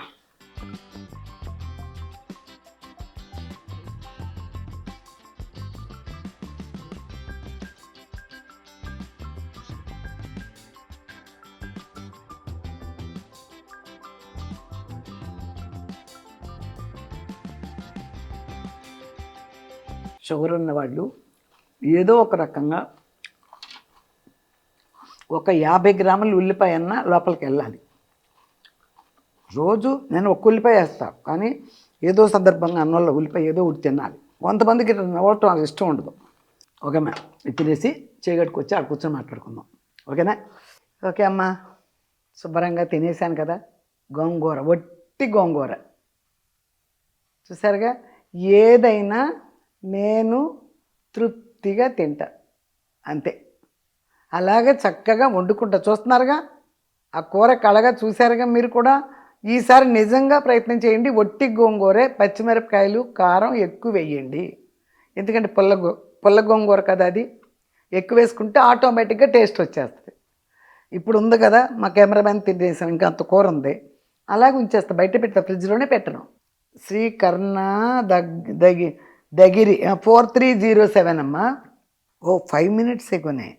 షుగర్ ఉన్నవాళ్ళు ఏదో ఒక రకంగా ఒక 50 గ్రాముల ఉల్లిపాయ అన్న లోపలికి వెళ్ళాలి. రోజు నేను ఒక ఉల్లిపాయ వేస్తాను, కానీ ఏదో సందర్భంగా అన్నంలో ఉల్లిపాయ ఏదో ఒకటి తినాలి. కొంతమందికి నవ్వటం నాకు ఇష్టం ఉండదు. ఓకేమ్మా, ఇది తినేసి చేయగట్టుకొచ్చి అక్కడ కూర్చొని మాట్లాడుకుందాం. ఓకేనా? ఓకే అమ్మా, శుభ్రంగా తినేసాను కదా. గోంగూర, వట్టి గోంగూర చూసారుగా. ఏదైనా నేను తృప్తిగా తింటా అంతే. అలాగే చక్కగా వండుకుంటా. చూస్తున్నారుగా ఆ కూర కళగా, చూశారుగా మీరు కూడా. ఈసారి నిజంగా ప్రయత్నం చేయండి. వట్టి గోంగూరే, పచ్చిమిరపకాయలు, కారం ఎక్కువ వేయండి. ఎందుకంటే పుల్ల గోంగూర కదా, అది ఎక్కువ వేసుకుంటే ఆటోమేటిక్గా టేస్ట్ వచ్చేస్తుంది. ఇప్పుడు ఉంది కదా, మా కెమెరామెన్ తినేసాం, ఇంకా అంత కూర ఉంది. అలాగే ఉంచేస్తా, బయట పెడతా, ఫ్రిడ్జ్లోనే పెట్టను. శ్రీకర్ణ దగి దగిరి 4307 అమ్మా. ఓ 5 మినిట్స్ ఎక్కువనే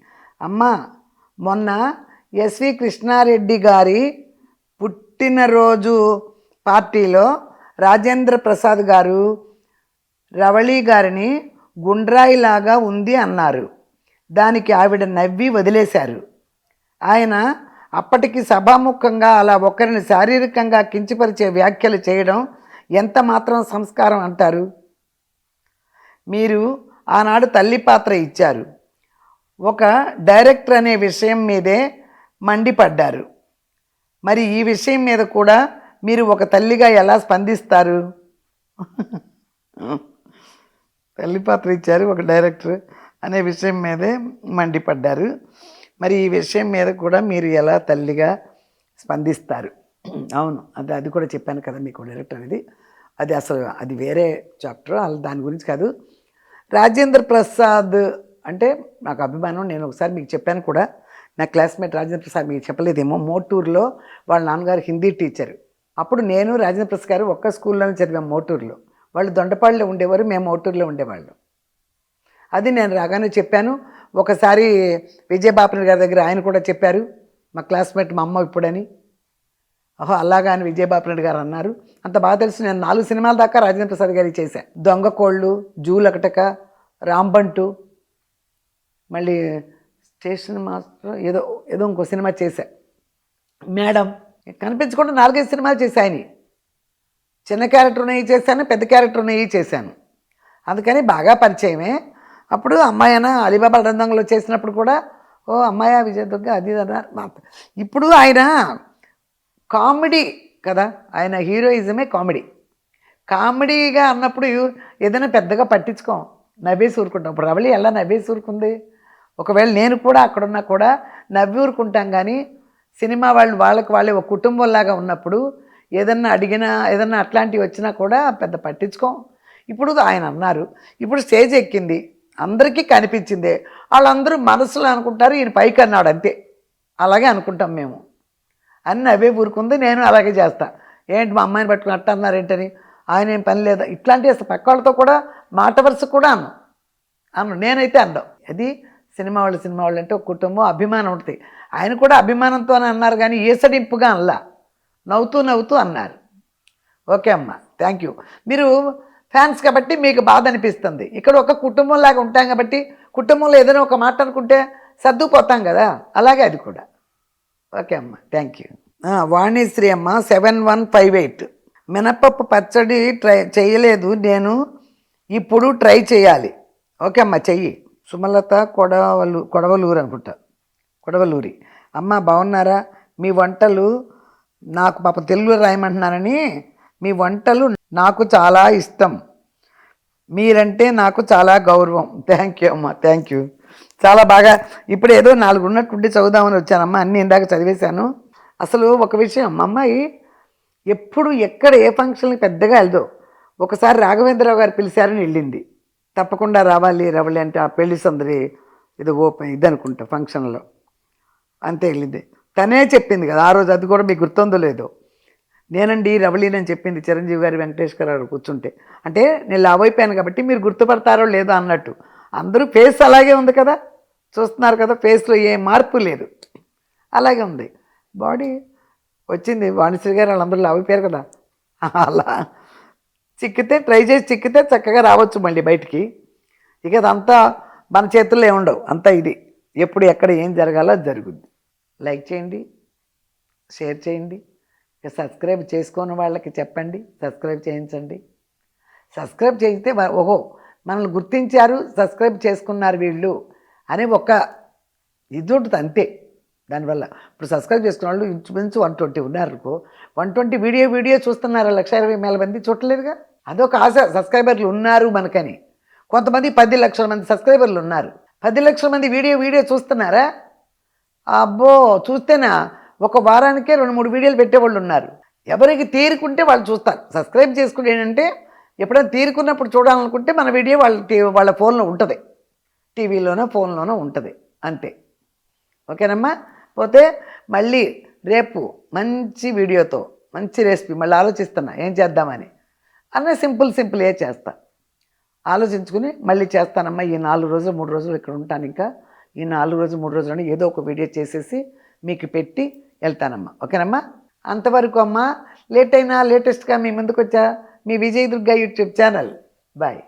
అమ్మా. మొన్న ఎస్వి కృష్ణారెడ్డి గారి పుట్టినరోజు పార్టీలో రాజేంద్ర ప్రసాద్ గారు రవళి గారిని గుండ్రాయిలాగా ఉంది అన్నారు. దానికి ఆవిడ నవ్వి వదిలేశారు. ఆయన అప్పటికి సభాముఖంగా అలా ఒకరిని శారీరకంగా కించపరిచే వ్యాఖ్యలు చేయడం ఎంత మాత్రం సంస్కారం అంటారు? మీరు ఆనాడు తల్లి పాత్ర ఇచ్చారు, ఒక డైరెక్టర్ అనే విషయం మీదే మండిపడ్డారు. మరి ఈ విషయం మీద కూడా మీరు ఒక తల్లిగా ఎలా స్పందిస్తారు? తల్లి పాత్ర ఇచ్చారు, ఒక డైరెక్టర్ అనే విషయం మీదే మండిపడ్డారు. మరి ఈ విషయం మీద కూడా మీరు ఎలా తల్లిగా స్పందిస్తారు? అవును, అది కూడా చెప్పాను కదా మీకు, డైరెక్టర్ అనేది అది అసలు అది వేరే చాప్టర్, అలా దాని గురించి కాదు. రాజేంద్ర ప్రసాద్ అంటే నాకు అభిమానం. నేను ఒకసారి మీకు చెప్పాను కూడా, నా క్లాస్మేట్ రాజేంద్ర ప్రసాద్, మీకు చెప్పలేదేమో, మోటూరులో వాళ్ళ నాన్నగారు హిందీ టీచరు. అప్పుడు నేను రాజేంద్ర ప్రసాద్ గారు ఒక్క స్కూల్లోనే చదివాం మోటూరులో. వాళ్ళు దొండపాడులో ఉండేవారు, మేము మోటూరులో ఉండేవాళ్ళం. అది నేను రాగానే చెప్పాను. ఒకసారి విజయబాపిరెడ్డి గారి దగ్గర ఆయన కూడా చెప్పారు, మా క్లాస్మేట్ మా అమ్మ ఇప్పుడని. ఓహో అలాగా అని విజయబాపిరెడ్డి గారు అన్నారు. అంత బాగా తెలుసు. నేను 4 సినిమాల దాకా రాజేంద్ర ప్రసాద్ గారికి చేశాను. దొంగ కోళ్ళు, జూలకటక, రాంబంటు, మళ్ళీ స్టేషన్ మాస్టర్, ఏదో ఇంకో సినిమా చేశా. మేడం కనిపించకుండా 4-5 సినిమాలు చేశాయని. చిన్న క్యారెక్టర్ ఉన్నవి చేశాను, పెద్ద క్యారెక్టర్ ఉన్నవి చేశాను. అందుకని బాగా పరిచయమే. అప్పుడు అమ్మాయినా అలీబాబా రంగంలో చేసినప్పుడు కూడా ఓ అమ్మాయి విజయదుర్గ అది అన్నారు. ఇప్పుడు ఆయన కామెడీ కదా, ఆయన హీరోయిజమే కామెడీగా అన్నప్పుడు ఏదైనా పెద్దగా పట్టించుకోం, నవ్వేసి ఊరుకుంటాం. ఇప్పుడు రవళి ఎలా నవ్వేసి ఊరుకుంది? ఒకవేళ నేను కూడా అక్కడున్నా కూడా నవ్వి ఊరుకుంటాం. కానీ సినిమా వాళ్ళకి వాళ్ళే ఒక కుటుంబంలాగా ఉన్నప్పుడు ఏదన్నా అడిగినా ఏదన్నా అట్లాంటివి వచ్చినా కూడా పెద్ద పట్టించుకోం. ఇప్పుడు ఆయన అన్నారు, ఇప్పుడు స్టేజ్ ఎక్కింది, అందరికీ కనిపించిందే, వాళ్ళందరూ మనసులో అనుకుంటారు ఈయన పైకి అన్నాడు అంతే, అలాగే అనుకుంటాం మేము అని నవ్వే ఊరుకుంది. నేను అలాగే చేస్తా. ఏంటి మా అమ్మాయిని పట్టుకుని అట్ట అన్నారేంటని, ఆయన ఏం పని లేదా, ఇట్లాంటి పక్క వాళ్ళతో కూడా మాట వరుస కూడా అన్ను నేనైతే అందాం. అది సినిమా వాళ్ళు అంటే ఒక కుటుంబం, అభిమానం ఉంటుంది. ఆయన కూడా అభిమానంతోనే అన్నారు, కానీ ఏసడింపుగా అనలా, నవ్వుతూ అన్నారు. ఓకే అమ్మ, థ్యాంక్ యూ. మీరు ఫ్యాన్స్ కాబట్టి మీకు బాధ అనిపిస్తుంది. ఇక్కడ ఒక కుటుంబంలాగా ఉంటాం కాబట్టి కుటుంబంలో ఏదైనా ఒక మాట అనుకుంటే సర్దుకుపోతాం కదా, అలాగే అది కూడా. ఓకే అమ్మ, థ్యాంక్ యూ. వాణిశ్రీ అమ్మ 7158. మినపప్పు పచ్చడి చేయలేదు నేను, ఇప్పుడు ట్రై చేయాలి. ఓకే అమ్మ, చెయ్యి. సుమలత కొడవలూరు అనుకుంటా, కొడవలూరి. అమ్మ బాగున్నారా? మీ వంటలు నాకు పాప తెలుగులో రాయమంటున్నానని, మీ వంటలు నాకు చాలా ఇష్టం, మీరంటే నాకు చాలా గౌరవం. థ్యాంక్ యూ అమ్మ, థ్యాంక్ యూ. చాలా బాగా ఇప్పుడు ఏదో 4 ఉన్నట్టుండి చదువుదామని వచ్చానమ్మా, అన్నీ ఇందాక చదివేశాను. అసలు ఒక విషయం, మా అమ్మాయి ఎప్పుడు ఎక్కడ ఏ ఫంక్షన్కి పెద్దగా వెళ్దో. ఒకసారి రాఘవేంద్రరావు గారు పిలిచారని వెళ్ళింది, తప్పకుండా రావాలి రవళి అంటే ఆ పెళ్లి సందడి ఏదో ఓపెన్ ఇది అనుకుంటా ఫంక్షన్లో, అంతే వెళ్ళింది. తనే చెప్పింది కదా ఆ రోజు, అది కూడా మీకు గుర్తుందో లేదో, నేనండి రవళినని చెప్పింది చిరంజీవి గారు వెంకటేష్ గారు కూర్చుంటే. అంటే నేను లావ్ అయిపోయాను కాబట్టి మీరు గుర్తుపడతారో లేదో అన్నట్టు. అందరూ ఫేస్ అలాగే ఉంది కదా, చూస్తున్నారు కదా, ఫేస్లో ఏ మార్పు లేదు, అలాగే ఉంది. బాడీ వచ్చింది. వాణిశ్రీ గారు వాళ్ళందరూ లావ్ అయిపోయారు కదా, అలా ట్రై చేసి చిక్కితే చక్కగా రావచ్చు మళ్ళీ బయటికి. ఇక అదంతా మన చేతుల్లో ఏముండవు, అంతా ఇది ఎప్పుడు ఎక్కడ ఏం జరగాలో జరుగుద్ది. లైక్ చేయండి, షేర్ చేయండి, ఇక సబ్స్క్రైబ్ చేసుకోని వాళ్ళకి చెప్పండి, సబ్స్క్రైబ్ చేయించండి. సబ్స్క్రైబ్ చేయిస్తే ఓహో మనల్ని గుర్తించారు, సబ్స్క్రైబ్ చేసుకున్నారు వీళ్ళు అని ఒక ఇది ఉంటుంది అంతే. దానివల్ల ఇప్పుడు సబ్స్క్రైబ్ చేసుకున్న వాళ్ళు ఇంచుమించు 120 ఉన్నారు. 120 వీడియో చూస్తున్నారు, 120,000 మంది చూడలేదుగా. అదొక ఆశ, సబ్స్క్రైబర్లు ఉన్నారు మనకని. కొంతమంది 10 లక్షల మంది సబ్స్క్రైబర్లు ఉన్నారు, 10 లక్షల మంది వీడియో చూస్తున్నారా? అబ్బో, చూస్తేనా ఒక వారానికే 2-3 వీడియోలు పెట్టేవాళ్ళు ఉన్నారు. ఎవరికి తీరుకుంటే వాళ్ళు చూస్తారు. సబ్స్క్రైబ్ చేసుకుంటే ఏంటంటే ఎప్పుడైనా తీరుకున్నప్పుడు చూడాలనుకుంటే మన వీడియో వాళ్ళ ఫోన్లో ఉంటుంది, టీవీలోనో ఫోన్లోనో ఉంటుంది అంతే. ఓకేనమ్మా, పోతే మళ్ళీ రేపు మంచి వీడియోతో మంచి రెసిపీ మళ్ళీ ఆలోచిస్తున్నా ఏం చేద్దామని అన్న సింపుల్ ఏ చేస్తా. ఆలోచించుకుని మళ్ళీ చేస్తానమ్మా, ఈ 4 రోజులు 3 రోజులు ఇక్కడ ఉంటాను, ఇంకా ఈ 4 రోజులు 3 రోజులు ఏదో ఒక వీడియో చేసేసి మీకు పెట్టి వెళ్తానమ్మా. ఓకేనమ్మా? అంతవరకు అమ్మా, లేట్ అయినా లేటెస్ట్గా మీ ముందుకు వచ్చా మీ విజయదుర్గ యూట్యూబ్ ఛానల్. బాయ్.